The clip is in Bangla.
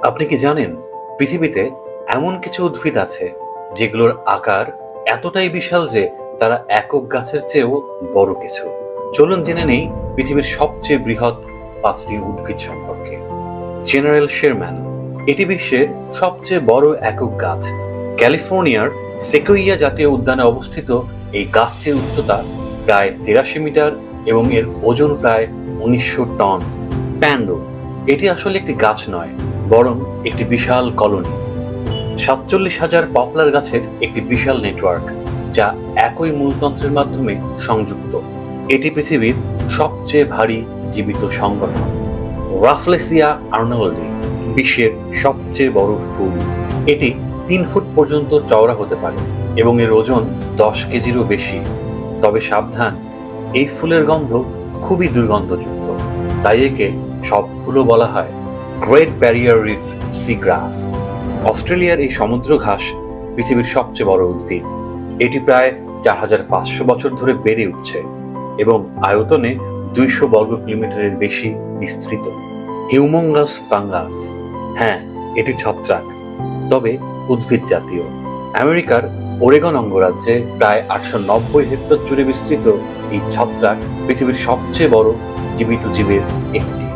আপনি কি জানেন পৃথিবীতে এমন কিছু উদ্ভিদ আছে যেগুলোর আকার এতটাই বিশাল যে তারা একক গাছের চেয়েও বড় কিছু। চলুন জেনে নেই পৃথিবীর সবচেয়ে বৃহৎ 5টি উদ্ভিদ সম্পর্কে। জেনারেল শেরম্যান, এটি বিশ্বের সবচেয়ে বড় একক গাছ। ক্যালিফোর্নিয়ার সেকোইয়া জাতীয় উদ্যানে অবস্থিত এই গাছটির উচ্চতা প্রায় 83 মিটার এবং এর ওজন প্রায় 1900 টন। প্যান্ডো, এটি আসলে একটি গাছ নয়, বরং একটি বিশাল কলোনি। 47,000 পপলার গাছের একটি বিশাল নেটওয়ার্ক, যা একই মূলতন্ত্রের মাধ্যমে সংযুক্ত। এটি পৃথিবীর সবচেয়ে ভারী জীবিত সংগঠন। রাফলেসিয়া আর্নল্ডি, বিশ্বের সবচেয়ে বড় ফুল। এটি 3 ফুট পর্যন্ত চওড়া হতে পারে এবং এর ওজন 10 কেজিরও বেশি। তবে সাবধান, এই ফুলের গন্ধ খুবই দুর্গন্ধযুক্ত, তাই একে সব ফুলও বলা হয় গ্রেট ব্যারিয়ার রিফ সি গ্রাস। অস্ট্রেলিয়ার এই সমুদ্র ঘাস পৃথিবীর সবচেয়ে বড় উদ্ভিদ। এটি প্রায় 4500 বছর ধরে বেড়ে উঠছে এবং আয়তনে 200 বর্গ কিলোমিটারের বেশি বিস্তৃত। হিউমঙ্গাস ফাঙ্গাস, হ্যাঁ, এটি ছত্রাক, তবে উদ্ভিদ জাতীয়। আমেরিকার ওরেগন অঙ্গরাজ্যে প্রায় 890 হেক্টর জুড়ে বিস্তৃত এই ছত্রাক পৃথিবীর সবচেয়ে বড় জীবিত জীবের একটি।